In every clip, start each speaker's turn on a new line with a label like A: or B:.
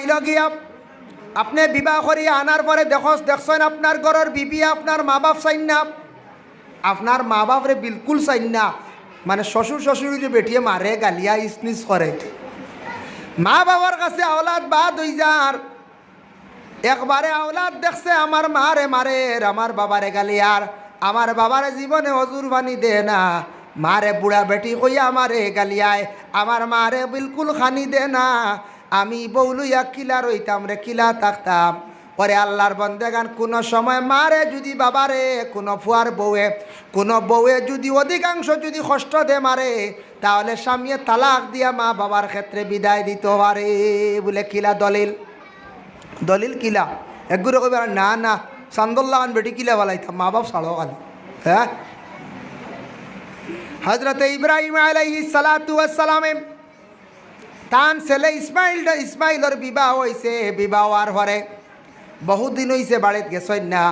A: হইল গিয়া আপনি বিবাহ করিয়া আনার পরে দেখছেন আপনার ঘরের বিবি আপনার মা বাপ চাইন না, আপনার মা বাপরে বিলকুল চাইন না, মানে শ্বশুর শ্বশুরি যে বেটিয়ে মারে গালিয়া ইসনিস করে। মা বাবার কাছে আওলাদ বাদ হই যার, একবারে আওলাদ দেখছে আমার মারে মারে, আমার বাবারে গালিয়ার, আমার বাবারে জীবনে হজুর পানি দে না, মারে বুড়া বেটি কইয়া আমারে গালিয়ায়, আমার মারে বিলকুল খানি দে না, আমি বউলুইয়া কিলা রইতাম রে, কিলা থাকতাম। পরে আল্লাহর বন্দেগান কোনো সময় মারে যদি বাবারে কোনো ফুয়ার বউয়ে যদি অধিকাংশ যদি কষ্ট দে মারে, তাহলে স্বামীয়ে তালাক দিয়া মা বাবার ক্ষেত্রে বিদায় দিতে পারে। বলে কিলা দলিল কিলা একগুলো কইবার না না চান্দুল্লাহান বেটি কিলা বালাইতাম মা বাপ ছাড়ো খালি। হ্যাঁ, হজরত ইব্রাহিম আলাইহিস সালাতু ওয়াস সালামে তান ছেলে ইসমাইলের বিবাহ হয়েছে। বিবাহ হওয়ার পরে বহুদিন হয়েছে বাড়িতে গেছেন না।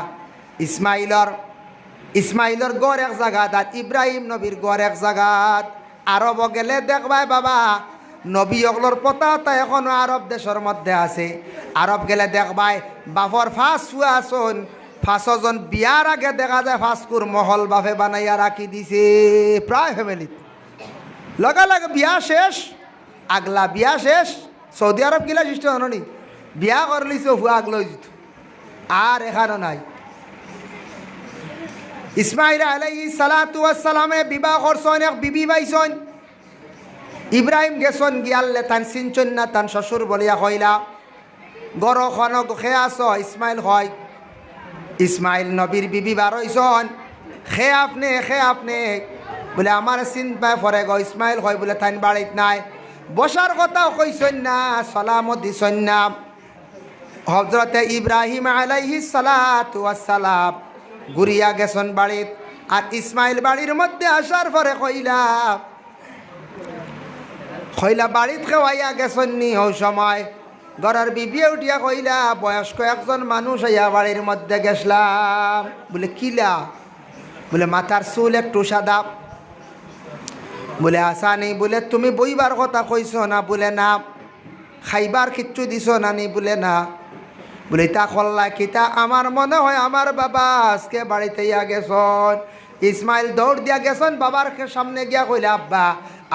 A: ইসমাইলের গড় এক জায়গাত আর ইব্রাহিম নবীর গড় এক জায়গাত। আরব গেলে দেখবাই বাবা নবী অগলোর পতাকা এখনো আরব দেশের মধ্যে আছে। আরব গেলে দেখবাই বাপর ফাঁস ফুয়া আসন, ফাঁসজন বিয়ার আগে দেখা যায় ফাঁসকুর মহল বাপে বানাইয়া রাখি দিছে প্রায় ফ্যামিলিত। লগে বিয়া শেষ, আগলা বিয়া শেষ। সৌদি আরব গিলা সৃষ্টি হনি বিয়া করলিছে হুয়া আগলো যেত আর এখানে নাই। ইসমাইল আলাইহিস সালাতু ওয়াস সালামে বিবাহ করছেন, এক বিবি পাইছেন। ইব্রাহিম গেছেন গিয়াল্লে তান চিনছেন না, তান শ্বশুর বলিয়া কইলা গরখন খে আস। ইসমাইল নবীর বিবি বার হইছেন, খে আপনি বলে আমার চিন্তায় পরে গো। ইসমাইল হয় বলে তাইন বাড়িত নাই, বসার কথাও কইছেন না, সালামও দিছেন না। হযরতে ইব্রাহিম আলাইহিস সালাতু ওয়াস সালাম ঘুরিয়া গেছেন বাড়িত। আর ইসমাইল বাড়ির মধ্যে আসার পরে কইলা বাড়িত খেওয়াইয়া গেছেন নি। ওই সময় ঘরের বিবিয়ে উঠিয়া কইলা বয়স্ক একজন মানুষ আইয়া বাড়ির মধ্যে গেছলাম। বলে কিলা? বলে মাথার চুল একটু সাদা। বলে আসা নেই? বলে তুমি বইবার কথা কইছ না? বলে না। খাইবার কিচ্ছু দিছ না নি? বলে না। বলে তা কল্লা কিতা? আমার মনে হয় আমার বাবা আজকে বাড়িতে ইয়া গেছন। ইসমাইল দৌড় দিয়া গেছেন বাবার সামনে গিয়া কইলা আব্বা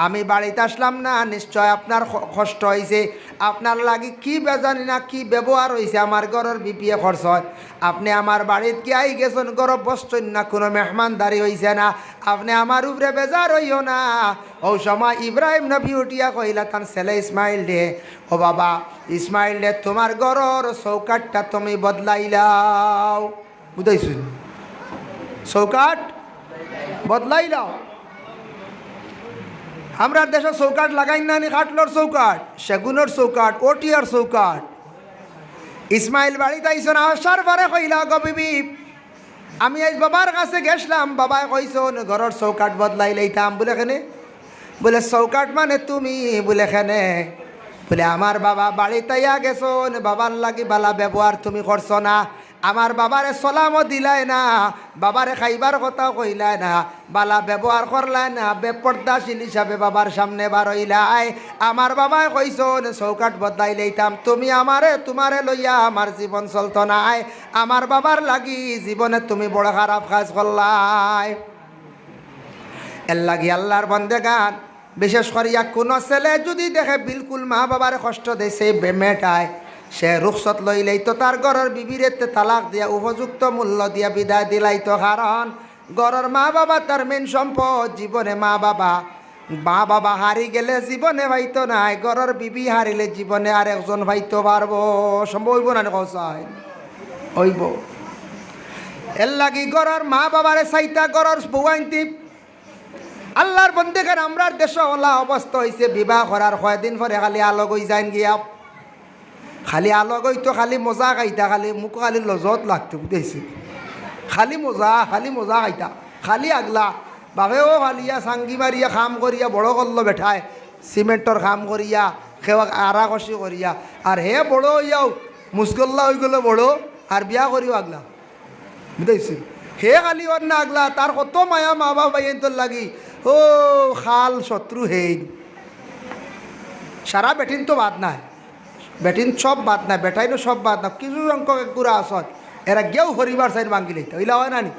A: আমি বাড়িতে আসলাম না, নিশ্চয় আপনার কষ্ট হয়েছে, আপনার লাগি কি বেজানি না কি ব্যবহার হয়েছে আমার ঘরের বিপিএ খরচ। আপনি আমার বাড়িতে কি আই গেছেন, গরব বসছেন না, কোনো মেহমানদারি হয়েছে না, আপনি আমার উপরে বেজার হইও না। ও সময় ইব্রাহিম নবী উঠিয়া কইলা তার ছেলে ইসমাইল দে, ও বাবা ইসমাইল দে তোমার ঘরের চৌকাটটা তুমি বদলাইলাও। বুঝাইছুন? চৌকাট বদলাইলাও। আমরা দেশে চৌকাট লাগাই না নি? কাঠলোর চৌকাট, সেগুনের চৌকাট, ওটিয়ার চৌকাট। ইসমাইল বাড়িতে আইসন, আসার পরে কইলা গো বিবি আমি আজ বাবার কাছে গেছিলাম, বাবাই কইসন ঘরের চৌকাট বদলাই লইতাম। বলে কেনে? বলে চৌকাট মানে তুমি। বলে কেনে? বলে আমার বাবা বাড়িতে আইয়া গেছন, বাবার লাগি বালা ব্যবহার তুমি করছো না, আমার বাবারে সালামও দিলাই না, বাবারে খাইবার কথাও কইলাই না, বালা ব্যবহার করলাই না, বেপর্দাশীল হিসাবে বাবার সামনে বার হইলাই। আমার বাবাই কইছন চৌকাট বদলাই লইতাম, তুমি আমারে তোমারে লইয়া আমার জীবন চলতো নাই, আমার বাবার লাগি জীবনে তুমি বড় খারাপ কাজ করলাই। এর লাগি আল্লাহর বন্দেগান বিশেষ করিয়া কোনো ছেলে যদি দেখে বিলকুল মা বাবার কষ্ট দেয় মেটায়, সে রুখসত লইলেই তো তার ঘরের বিবিরেতে তালাক দিয়া উপযুক্ত মূল্য দিয়া বিদায় দিলাইতো। কারণ ঘরের মা বাবা তার মেন সম্পদ। জীবনে মা বাবা হারি গেলে জীবনে ভাইতো নাই, ঘরের বিবি হারিলে জীবনে আর একজন ভাইতো পারবো। সম্ভব হইব না? কসাই হইব। এর লাগি ঘরের মা বাবারে চাইতা ঘরের বউয়াইতি। আল্লাহর বন্দেগান আমরার দেশে ওলা অবস্থা হয়েছে, বিবাহ করার কয়দিন পরে খালি আলগ হয়ে যাইন গিয়া, খালি আলগ হইতো, খালি মজা খাইতা, খালি মুখ খালি লজত লাগতো। বুঝেছি? খালি মজা খাইতা, খালি আগলা বাবেও খালিয়া চাঙ্গি মারিয়া খাম করিয়া বড় করলো বেঠায়, সিমেন্টর খাম করিয়া সেৱা আড়া কষি করিয়া, আর হে বড় হইয়াও মুসগল্লা হয়ে গেল বড়, আর বিয়া করিও আগলা। বুঝেছি? হে খালি ওর না আগলা, তার কত মায়া মা বাবা বাইন তোর লাগি, ও খাল শত্রু হেই সারা বেঠিন তো বাদ নাই। বেটিন সব বাদ না, বেটাইনও সব বাদ না, কিছু সংখ্যক একগুড়া আসত এরা গেও হরিবার সাইড ভাঙ্গি লইতে ওইলা হয় না নি।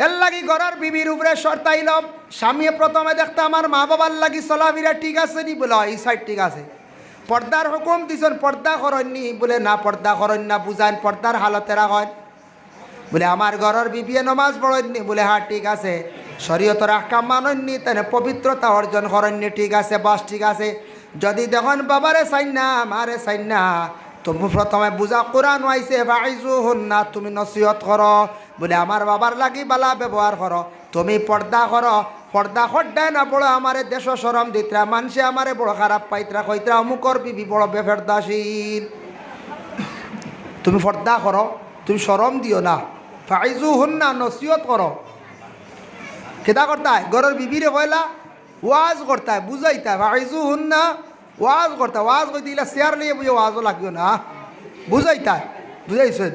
A: এর লাগি ঘরের বিবির উপরে শর্তাইল, স্বামী প্রথমে দেখতে আমার মা বাবার লাগি চলাফিরা ঠিক আছে নি, বলে এই সাইড ঠিক আছে। পর্দার হুকুম দিছেন, পর্দা করেননি, বলে না পর্দা করেন না, বুঝান পর্দার হালতে রাখেন। বলে আমার ঘরের বিবিয়ে নমাজ পড়েননি, বলে হ্যাঁ ঠিক আছে। শরীয়তের আহকাম মানেননি, তাই পবিত্রতা অর্জন করেননি, ঠিক আছে বাস ঠিক আছে। যদি দেখেন বাবারে চাই না মারে চাই না, তুমি প্রথমে বুঝা কোরআন আইছে ফাইজু হন না, তুমি নসিহত করো, বলে আমার বাবার লাগি বালা ব্যবহার করো, তুমি পর্দা করো। পর্দা খড্ডায় না পড়ো আমারে দেশ সরম দিতরা, মানুষে আমারে বড় খারাপ পাইতরা, কইতরা অমুকর বিবি বড় বেফেরদাসীন। তুমি পর্দা করো, তুমি সরম দিও না, ফাইজু হন না, নসিহত করো। কেদা করতায় ঘরের বিবিরে কয়লা ওয়াজ করতায়, বুঝাইতায়, ফাইজু হন না ওয়াজ করতায়। ওয়াজ কই দিলা শেয়ার লিয়ে বুঝে ওয়াজও লাগিও না, বুঝাইতায়, বুঝাইছেন?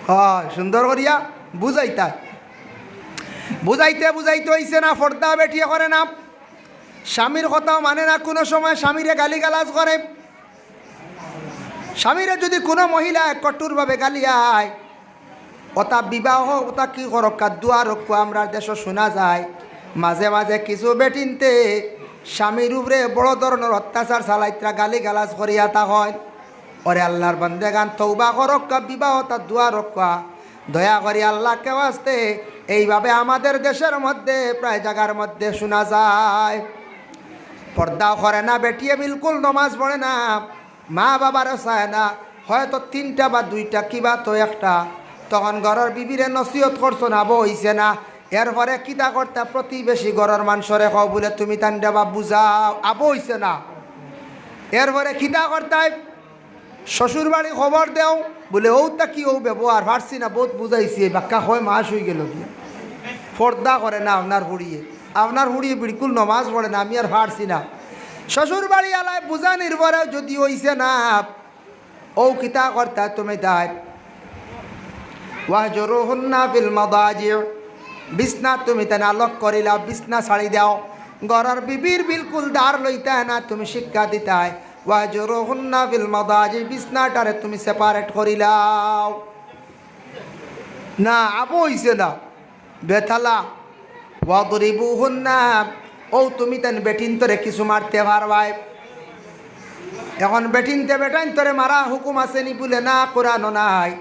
A: হয় সুন্দর করিয়া বুঝাইতায়। বুঝাইতে বুঝাইতে হইছে না, পর্দা বেঠিয়ে করে না, স্বামীর কথাও মানে না, কোনো সময় স্বামীরে গালিগালাজ করে। স্বামীরে যদি কোনো মহিলা কঠোরভাবে গালিয়ায়, ওটা বিবাহ ওটা কি করক্কা দুয়া রক্ষা আমরা দেশ শোনা যায়। মাঝে মাঝে কিছু বেটিনতে স্বামীর উপরে বড় ধরনের অত্যাচার চালাইত্রা গালি গালাজ করিয়া তা হয়। ওরে আল্লাহর বান্দেগান তৌবা করক্কা, বিবাহ তার দুয়া রক্ষা, দয়া করি আল্লাহকে আসতে। এইভাবে আমাদের দেশের মধ্যে প্রায় জায়গার মধ্যে শোনা যায়। পর্দাও করে না, বেটিয়ে বিলকুল নমাজ পড়ে না, মা বাবারও চায় না, হয়তো 3টা বা 2টা কিবা তো একটা। তখন ঘরের বিবিরে নসিহত করছো না, আবো হইছে না। এরপরে কিতা করতে প্রতিবেশী ঘরের মানুষরে কও, বলে তুমি তান্ডা বা বুঝাও, আবো হইছে না। এরপরে কিতা করতে শ্বশুর বাড়ি খবর দেও, বলে ওটা কি ও ব্যবহার পারছি না, বহুত বুঝাইছি, বাক্কা হয় মাস হয়ে গেল কি। পর্দা করে না আপনার হুড়িয়ে বিলকুল নমাজ পড়ে না, আমি আর পারছি না। শ্বশুর বাড়ি আলায় বুঝা নির্ভরে যদি হইছে না, ও কিতা করতে তুমি তাই ওয়াহজুরুহুন্না ফিল মাদাজি, বিছনা তুমি তেনা লক করিলাও, বিছনা ছাড়ি দাও। ঘরের বিবির বিলকুল দাঁড় লইতে না, তুমি শিক্ষা দিতাই ওয়াহজুরুহুন্না ফিল মাদাজি, বিছনাটারে তুমি সেপারেট করিলাও না, আবো হইছে না বেথালা। ওয়াদরিবুহুন্না, ও তুমি তেন বেটিন তোরে কিছু মারতে পারবাই। এখন বেটিনতে বেটাইন তোরে মারা হুকুম আসেনি, বলে না কোরআনও নাই।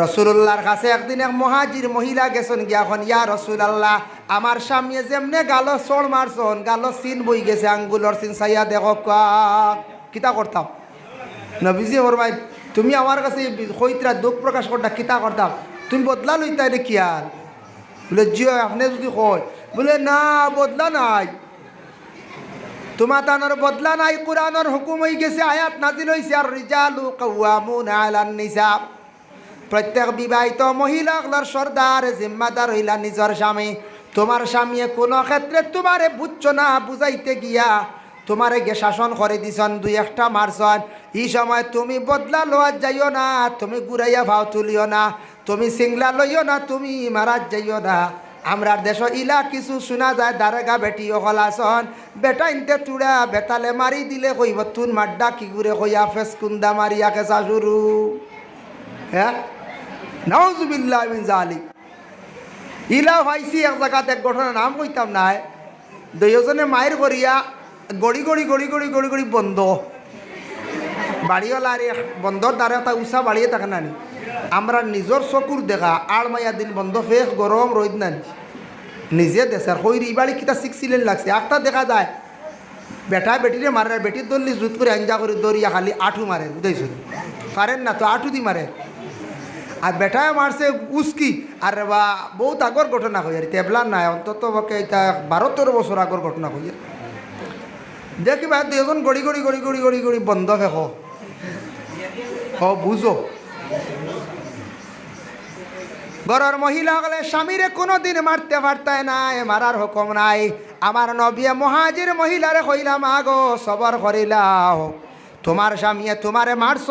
A: রসুল্লাহর কাছে একদিন এক মহাজির মহিলা গেছেন গিয়া, এখন ইয়া রসুলাল্লাহ, আমার স্বামী যেমনে গালো চড় মারছন, গালো চিন বই গেছে, আঙ্গুলর চিন চাইয়া দেখো কিতা করতাম। নবীজি ওর ভাই তুমি আমার কাছে কইতরা দুঃখ প্রকাশ করতা, কিতা করতাম, তুমি বদলা লইতা রে কি আর? বলে জিও আপনি যদি কয়, বলে না বদলা নাই, তোমার তানোর বদলা নাই, কোরআনের হুকুম হয়ে গেছে, আয়াত নাজিল হইছে, আর রিজালু কাওয়ামুনা আলান নিসা, প্রত্যেক বিবাহিত মহিলাগুলোর সর্দার জিম্মাদার হইলা নিজের স্বামী। তোমার স্বামী কোনো ক্ষেত্রে তোমারে বুঝছো না, বুঝাইতে গিয়া তোমারে গে শাসন করে দিছন, 2-1টা মারছন, এই সময় তুমি বদলা লওয়া যাইও না, তুমি ঘুরাইয়া ভাও তুলিও না, তুমি সিংলা লইও না, তুমি মারাত যাইও না। আমরার দেশ ইলা কিছু শোনা যায়, দারেগা বেটি অকল আসন, বেটা ইনতে চূড়া বেতালে মারি দিলে কইব তুন মাড্ডা কি ঘুরে কইয়া ফেস কুন্দা মারিয়াকে শাশুরু। হ্যাঁ নাউজুবিল্লাহ মিন জালিক। ইলা ভাইছি এক জায়গাতে এক ঘটনার নাম কইতাম নাই, 2জনে মায়ের করিয়া গড়ি গড়ি গড়ি গড়ি গড়ি গড়ি বন্ধ বাড়িওয়ালা, আরে বন্ধর দ্বারা তা উষা বাড়িয়ে থাকে নানি, আমরা নিজের চকুর দেখা আড় মাইয়া দিন বন্ধ ফেক গরম রোদ নানি, নিজে দেশের হইরি বাড়ি কিতা শিখছিলেন লাগছে। একটা দেখা যায় বেটা বেটিরে মারে, বেটির দল্লি জুত করে আঞ্জা করে দরিয়া খালি আঠু মারে, বুঝাইছো পারেন না তো আঠু দি মারে। আর বেটায় মারছে উস্কি, আর বা বহুত আগর ঘটনা হই, আর তেবলা নাই, অন্তত এটা 12-13 বছর আগর ঘটনা হই। দেখি ভাই 2জন গড়ি গড়ি গড়ি গড়ি গড়ি গড়ি বন্ধ ফেক বুঝো। ঘরের মহিলা হলে স্বামীরে কোনো দিন মারতে পারতায় নাই, মারার হুকুম নাই। আমার নবী মহাজির মহিলারে কইলাম আগো সবর করিলাও, তোমার স্বামী তোমারে মারছ,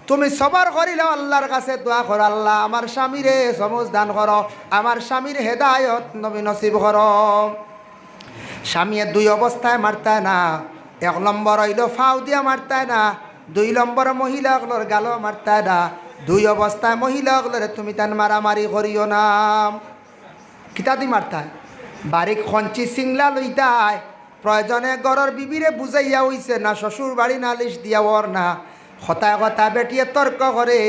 A: তুমি সবর করিলাও, আল্লাহর কাছে দোয়া করো, আল্লাহ আমার স্বামীরে সমজ দান করো, আমার স্বামীর হেদায়ত নবী নসিব করো। স্বামী 2 অবস্থায় মারতায় না, এক নম্বর হইল ফাউ দিয়া মারতায় না, 2 নম্বর মহিলাগুলোর গালো মারতায় না, 2 অবস্থায় মহিলাগুলোরে তুমি তান মারামারি করিও না। কিতা দি মারতায়? বাড়ি খঞ্চি সিংলা লইতায়, প্রয়োজনে ঘরের বিবিরে বুঝাইয়া হইছে না, শ্বশুর বাড়ি নালিশ দিয়া ওর না, হতায় কথা বেটিয়ে তর্ক করে,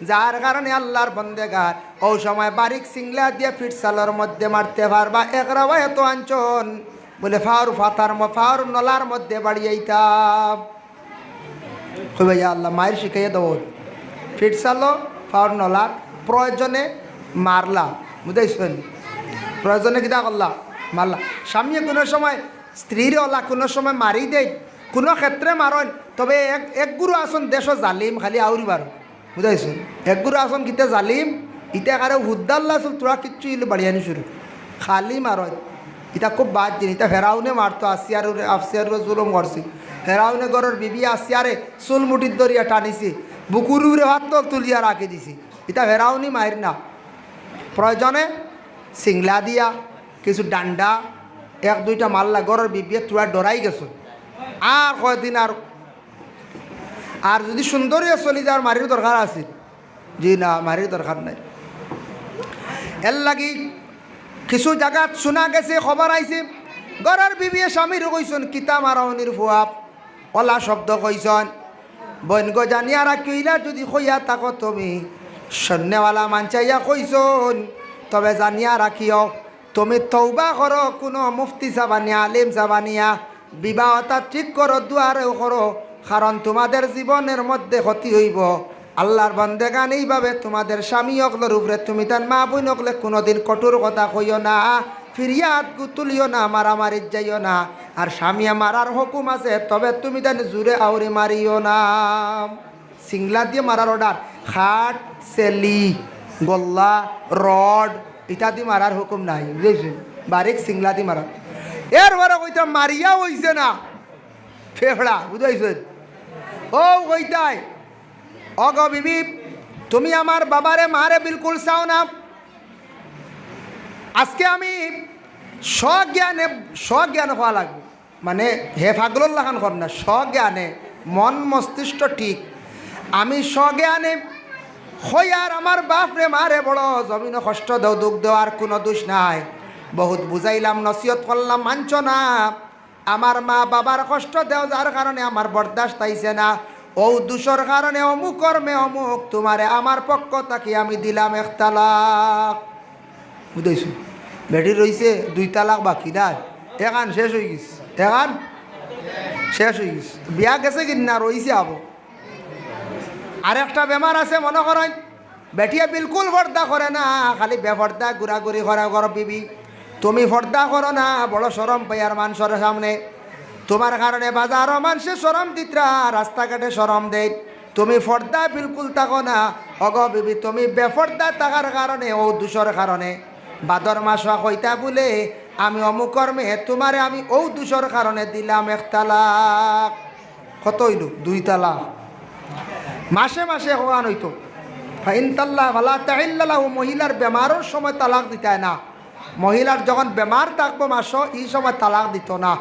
A: যার কারণে আল্লাহর বন্দেগার ও সময় বারিক সিংলা দিয়ে ফিটসালের মধ্যে মারতে পারবা। এক রাওয়ায় তো আঞ্চন বলে ফাউর নলার মধ্যে বাড়িয়েইতাম। ভাইয়া আল্লাহ মায়ের শিখাইয়া দেব, ফিটসালো ফাউর নলার প্রয়োজনে মারলা, বুঝাইছেন? প্রয়োজনে কিতা করলা? মারলা। স্বামীয়ে কোনো সময় স্ত্রীর ওলা কোনো সময় মারি দেয়, কোনো ক্ষেত্রে মারন, তবে এক গুরু আসন দেশ জালিম খালি আউরি বার, বুঝাইছেন? এক গুরু আসন কিতে জালিম, ইটা কারো হুদ্দাল্লা আসল তোরা কিচ্ছু ইলে বাড়িয়ানি শুরু খালি মারত। ইটা খুব বাদ দিন। ইটা ফেরাউনে মারতো, আফসিয়ার জুলুম করছি। ফেরাউনে ঘরের বিবি আসিয়ারে চুল মুটির দরিয়া টানিছি, বুকুর উপরে হাত তুলিয়া রাখি দিছি। ইটা ফেরাউনি মায়ের না। প্রয়োজনে সিংলা দিয়া কিছু ডান্ডা 1-2টা মারলা, ঘরের বিবিয়ে তোরা ডরাই গেছো। আর কয়দিন আর যদি সুন্দরী চলি যাওয়ার মারির দরকার আছে? জি না, মারির দরকার নাই। এর লাগি কিছু জায়গাত শোনা গেছে, খবর আইছে, ঘরের বিবিয়ে স্বামীর কইসন কিতা মারাউনির ফুয়াপ ওলা শব্দ কইসন, বৈনগ জানিয়া রাখিলা যদি কইয়া তাকো তুমি সন্ন্যওয়ালা মানচাইয়া কইসন, তবে জানিয়া রাখিও তুমি তৌবা করো, কোনো মুফতি সাবানিয়া আলিম সাবানিয়া বিবাহটা ঠিক করো, দুয়ারেও করো, কারণ তোমাদের জীবনের মধ্যে ক্ষতি হইব। আল্লাহর বান্দেগান এইভাবে তোমাদের স্বামী অকলের উপরে তুমি তার মা বোন অকলে কোনোদিন কঠোর কথা কইও না, ফিরিয়াদ তুলিও না, মারামারি যাইও না। আর স্বামী মারার হুকুম আছে, তবে তুমি তার জুড়ে আউরে মারিও না। সিংলা দিয়ে মারার অর্ডার, খাট সেলি গল্লা রড ইত্যাদি মারার হুকুম নাই, বুঝেছেন? বারিক সিংলা দিয়ে মারা। এরপরে কইতাম মারিয়া হইছে না ফেফড়া, বুঝাইছেন? ও কইতাই অগ বিবি তুমি আমার বাবারে মারে বিলকুল চাও না। আজকে আমি স্বজ্ঞানে হওয়া লাগবে, মানে হে ফাগলুল লাখান কর না, স্বজ্ঞানে মন মস্তিষ্ক ঠিক। আমি স্বজ্ঞানে হই আর আমার বাপরে মারে বড় জমিন কষ্ট দেও, দুঃখ দেও, আর কোনো দোষ নাই। বহুত বুঝাইলাম, নসিহত করলাম, মানছ না। আমার মা বাবার কষ্ট দেও, যার কারণে আমার বরদাস্ত আইছে না। ও দোষর কারণে অমুক কর্মে অমুক তোমারে আমার পক্ষ থাকি আমি দিলাম 1 তালাক। বুঝাইছো? বেটি রয়েছে 2 তালাক বাকি না, এখান শেষ হয়ে গেছে, এখান শেষ হয়ে গেছে। বিয়া গেছে কিনা রয়েছে আবো। আর একটা বেমার আছে, মনে করেন বেটিয়া বিলকুল পর্দা করে না, খালি বেপর্দা ঘুরাঘুরি করে ঘর বিবি। তুমি পর্দা করো না, বড় শরম পাই আর মানুষের সামনে। তোমার কারণে বাজারও মানুষে শরম দিতরা, রাস্তাঘাটে শরম দেয়। তুমি পর্দা বিলকুল থাকো না। অগ বিবি তুমি বেপর্দা থাকার কারণে, ও দোষর কারণে বাদর মাস কইতা বলে আমি অমুক কর্মে তোমারে আমি ও দোষর কারণে দিলাম 1 তালাক। কত হইল? 2 তালাক। মাসে মাসে হওয়ান হইতো। ফাইনতাল্লাহ ভালা তাহিল্লাহ, মহিলার বেমারের সময় তালাক দিতে না। মহিলার যখন বেমার থাকবো মাস, এই সময় তালাক দিত না।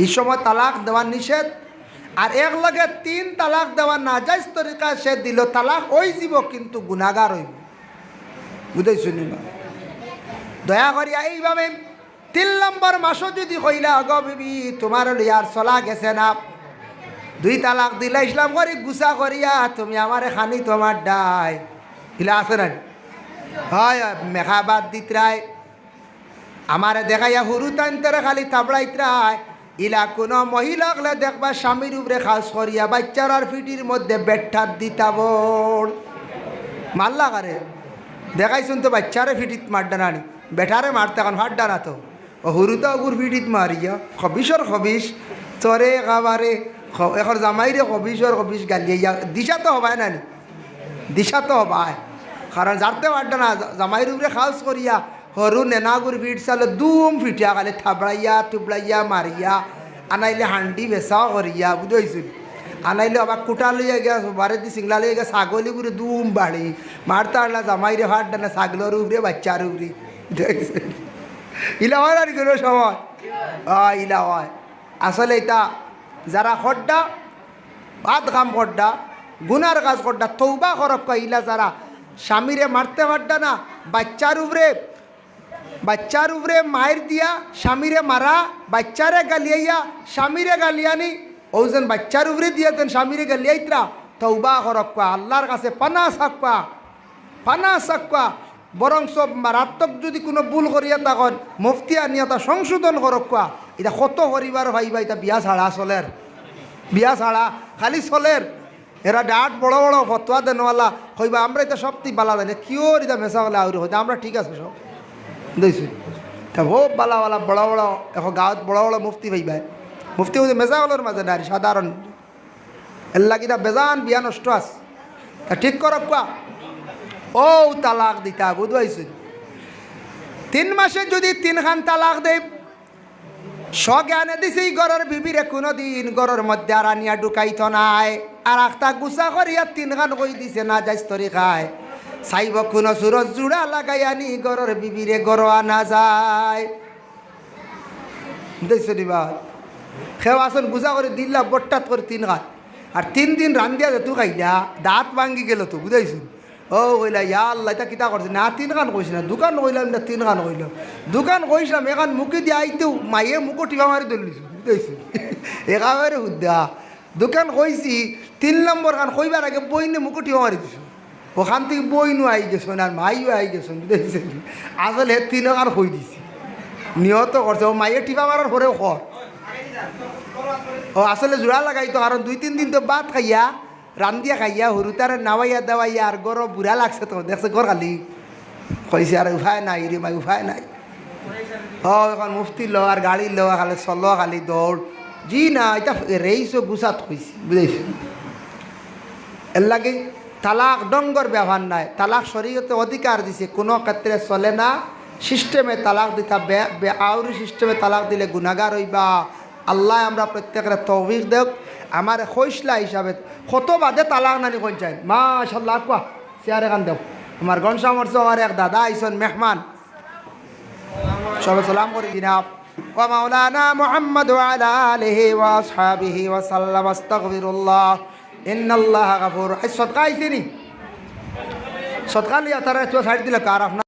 A: এই সময় তালাক দেওয়ার নিষেধ। আর এক লগে 3 তালাক দেওয়ার নাজাইজ তরিকা সে দিল, তালাক ওই যাব কিন্তু গুনাহগার হইব। বুঝাইছো না? দয়া করিয়া এইভাবে 3 নম্বর মাসও যদি কইলা অগ বিবি তোমার লিয়ার চলা গেছে না, 2 তালাক দিলা ইসলাম করি গুছা করিয়া তুমি আমারে খানি তোমার ডাই ইলা আছে না? হয় মেঘা বাদ দিতরায় আমারে দেখাইয়া হুরু টানতে খালি তাবড়াইতরায়। ইলা কোনো মহিলা হলে দেখবা স্বামীর উপরে খাস করিয়া বাচ্চার আর ফিটির মধ্যে বেঠাত দিতা বল মারলা কারে দেখাইছুন তো বাচ্চারে ফিটিত মারডা নানি, বেটারে মারতে এখন ফাড্ডা না তো। ও হুরু তো ওগুর ফিটিত মারিয়া খবিসর খবিস চরে খাবারে এখন জামাইরে খবিসর খবিস গালিয়া দিশা তো হবায় নানি, দিশা তো হবায়। কারণ যারতে পারটা না জামাইর উপরে খাস করিয়া হরু নেনাগুর ফিট চালে দুম ফিটিয়া খালি থাবড়াইয়া টুবড়াইয়া মারিয়া আনাইলে হান্ডি বেচাও করিয়া, বুঝেছিল? আনাইলে আবার কুটা লইয়া গিয়া বারে দি সিংলা লইয়া গিয়া ছাগলি করে দুম বাড়ি মারতে আনলা জামাইরে ফাটটা না, ছাগলের উপরে বাচ্চার উপরে। ইলা হয় আর কোনো সময় ইলা হয় আসলে এটা যারা খড্ডা বাদ কাম খড্ডা গুনার কাজ খড্ডা তৌবা করক কইলা যারা স্বামীরে মারতে পারডা না বাচ্চার উপরে মায়ের দিয়া স্বামীরে মারা বাচ্চারে গালিয়াইয়া স্বামীরে গালিয়ানি ওজন বাচ্চার উপরে দিয়েছেন স্বামীরে গালিয়াইতরা তৌবা করক আল্লাহর কাছে পানা সাক্কা বরং সব মারাত্মক যদি কোনো ভুল করিয়া তখন মুফতি আনিয়া তা সংশোধন করক এটা কত করিবার ভাইবা এটা বিয়া ছাড়া খালি চলের এরা ডাট বড় বড় ফতোয়া দেনওয়ালা কইবা আমরা এটা সবটি বালা জানি কিওর এটা মেশা হলে আউরি হইতে আমরা ঠিক আছে সব দিয়েছি তা খুব বালাওয়ালা বড় বড় এখন গাঁৱত বড় বড় মুফতি ভাইবাই মুফতি হইতে মেজা হলের মাঝে না সাধারণ এর লাগি তা বেজান বিয়া নষ্ট আছে তা ঠিক করক ও তালাক দিতা বুঝবাইছি 3 মাসে যদি 3 খান তালাক দেব স্বজ্ঞানে দিছি ঘরের বিবিরে কোনোদিন ঘরের মধ্যে আর আনিয়া ঢুকাইত নাই আর আখতা গুছা করিয়া 3 খান কই দিছে না যাইস তরি খায় চাইব কোনো সুরজ জোড়া লাগাই আনি ঘরের বিবিরে ঘর আনা যায় দেখছো নিবা খেও আসন গুছা করে দিল্লা বট্টাত করে 3 খান আর 3 দিন রান্ধিয়া যেত খাইলা দাঁত ভাঙ্গি গেল তো বুঝাইছো ও কইলা ইয়া আল্লাহ এটা কিতা করছে না 3 খান কইস না দোকান কইলাম না 3 খান কইলাম দোকান কইসলাম এখন মুখে দিয়ে আইতেও মাইয়ে মুখো টিপা মারি ধরলিস বুঝতেছি একেবারে হুদ্দা দোকান কইছি 3 নম্বর খান কইবার আগে বইনে মুখো টিপা মারি দিছো ওখান থেকে বইনও আই গেছেন আর মাইও আই গেছেন বুঝতেছি আসলে 3 খান কই দিছি নিহত করছে ও মাইয়ে টিপা মারার পরেও খর ও আসলে জোড়া লাগাইতো কারণ 2-3 দিন তো ভাত খাইয়া রান্ধিয়া খাইয়া হরুতারে নাওয়াইয়া দেওয়াইয়া আর গরো বুড়া লাগছে তো দেখছে গর খালি কইছে আর উপায় নাই রে মাই উপায় নাই ও এখন মুফতি লো আর গাড়ি লো খালি চলো খালি দৌড় জি না এটা রেইসো গুছাত কইছি বুঝাইছি এর লাগে তালাক ডঙ্গর ব্যবহার নাই তালাক শরীয়তে অধিকার দিছে কোনো ক্ষেত্রে চলে না সিস্টেমে তালাক দিতা আউরি সিস্টেমে তালাক দিলে গুনাহগার হইবা আল্লাহ আমরা প্রত্যেকের তৌফিক দেখ আমার খৈসলা হিসাবে কত বাদে তালাক নানি কোন চাই মাশাআল্লাহ কোয়া চেয়ারে কান দেও আমার গনসামর আমার এক দাদা আইসন মেহমান সবাই সালাম করে দিনাব ওয়া মাওলানা মুহাম্মদ ওয়া আলা আলিহি ওয়া আসহাবিহি ওয়া সাল্লাম আস্তাগফিরুল্লাহ ইন্নাল্লাহা গাফুর সদকা আইছেনি সদকা লিয়া তারা তো সাইড দিলে কার আপনার